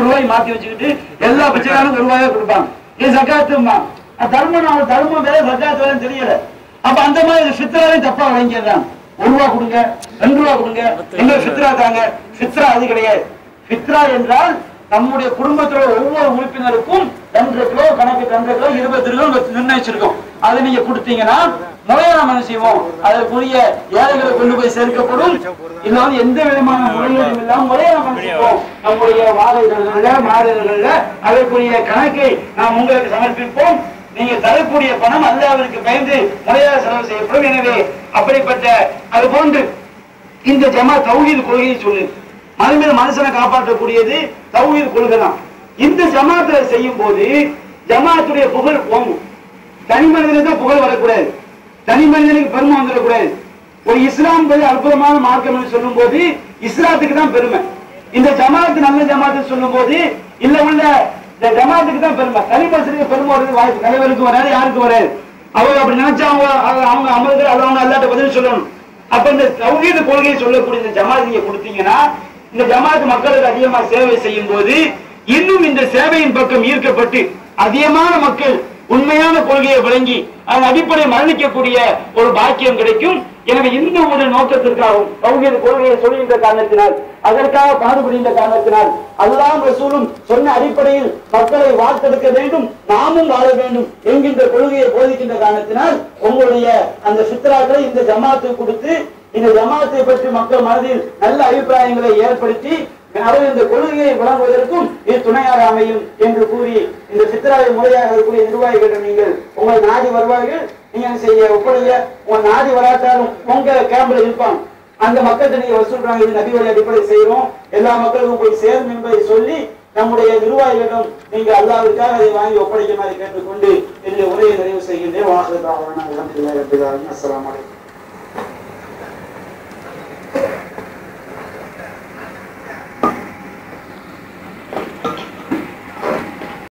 ரூபாய் மாத்தி வச்சுக்கிட்டு எல்லா பிச்சைக்காரும் 1 ரூபாயா கொடுப்பாங்க. இது ஜக்காத்துமா தர்மம் வேற ஜக்காத்து வேற தெரியல. அப்ப அந்த மாதிரி ஃபித்ராவையும் தப்பா வழங்கிடுறாங்க. 1 ரூபா கொடுங்க, 2 ரூபா கொடுங்க, எங்க ஃபித்ரா தாங்க. ஃபித்ரா அது கிடையாது. ஃபித்ரா என்றால் நம்முடைய குடும்பத்தோட ஒவ்வொரு உறுப்பினருக்கும் 2 கிலோ கணக்கு 2 கிலோ 20 கிலோ நிர்ணயிச்சிருக்கோம். அதை நீங்க கொடுத்தீங்கன்னா முறையா நம்ம என்ன செய்வோம், அதற்குரிய ஏழைகளை கொண்டு போய் சேர்க்கப்படும். இதுல வந்து எந்த விதமான முறையீடும் இல்லாம முறையா நம்ம செய்வோம். நம்முடைய வாழைகள்ல மாதங்கள்ல அதற்குரிய கணக்கை நாம் உங்களுக்கு சமர்ப்பிப்போம். நீங்க தரக்கூடிய பணம் அல்லாஹ்விற்கு பயந்து முறையாக செலவு செய்யப்படும். எனவே அப்படிப்பட்ட அது போன்று இந்த ஜமாத் தௌஹீத் கொள்கையை சொல்லு. மறுமையில மனுஷனை காப்பாற்றக்கூடியது தௌஹீத் கொள்கை தான். இந்த ஜமாத்துல செய்யும் போது ஜமாத்துடைய புகழ் போகும். தனி மனிதனுக்கு புகழ் வரக்கூடாது, தனி மனிதனுக்கு பெருமை வந்துடக்கூடாது. ஒரு இஸ்லாம் போது அற்புதமான மார்க்கம் என்று சொல்லும் போது இஸ்லாத்துக்கு தான் பெருமை. இந்த ஜமாத்து நல்ல ஜமாத்து சொல்லும் போது இல்ல உள்ள இந்த ஜமாத்துக்கு தான் பெருமை. தனி மனுஷனுக்கு பெருமை வருது வாய்ப்பு தலைவருக்கு வராது, யாருக்கு வராது. அவங்க அப்படி நினைச்சா அவங்க அமர்ந்து அதை அவங்க அல்லாட்ட பதில் சொல்லணும். அப்ப இந்த தௌஹீத் கொள்கையை சொல்லக்கூடிய இந்த ஜமாத் நீங்க கொடுத்தீங்கன்னா இந்த ஜமாத் மக்களுக்கு அதிகமா சேவை செய்யும் போது இன்னும் இந்த சேவையின் பக்கம் ஈர்க்கப்பட்டு அதிகமான மக்கள் உண்மையான கொள்கையை வழங்கி அதன் அடிப்படை மரணிக்கக்கூடிய ஒரு பாக்கியம் கிடைக்கும். எனவே இந்த ஒரு நோக்கத்திற்காகவும் தௌஹீத் கொள்கையை சொல்கின்ற காரணத்தினால் அதற்காக பாடுபடுகின்ற காரணத்தினால் அல்லாஹ் ரசூலும் சொன்ன அடிப்படையில் மக்களை வார்த்தெடுக்க வேண்டும், நாமும் வாழ வேண்டும் என்கின்ற கொள்கையை போதிக்கின்ற காரணத்தினால் உங்களுடைய அந்த ஃபித்ராக்களை இந்த ஜமாத்து கொடுத்து இந்த ஜமாத்தை பற்றி மக்கள் மனதில் நல்ல அபிப்பிராயங்களை ஏற்படுத்தி இந்த கொள்கையை வழங்குவதற்கும் இது துணையாக அமையும் என்று கூறி இந்த ஃபித்ராவை முறையாக இருக்கக்கூடிய நிர்வாகிகளிடம் நீங்கள் உங்கள் நாடி வருவார்கள். நீங்க செய்ய ஒப்படைய உங்க நாடி வராட்டாலும் உங்க கேம்ப்ல இருப்பாங்க. அந்த மக்கள்கிட்ட நீங்க வசூல்றாங்க, இது நபி வழி அடிப்படை செய்யறோம், எல்லா மக்களுக்கும் போய் சேரும் என்பதை சொல்லி நம்முடைய நிர்வாகிகளிடம் நீங்க அல்லாஹ்வுக்காக அதை வாங்கி ஒப்படைக்குமாறு கேட்டுக்கொண்டு என்னுடைய உரையை நிறைவு செய்கின்றேன். வாசல் அஸ்ஸலாமு அலைக்கும்.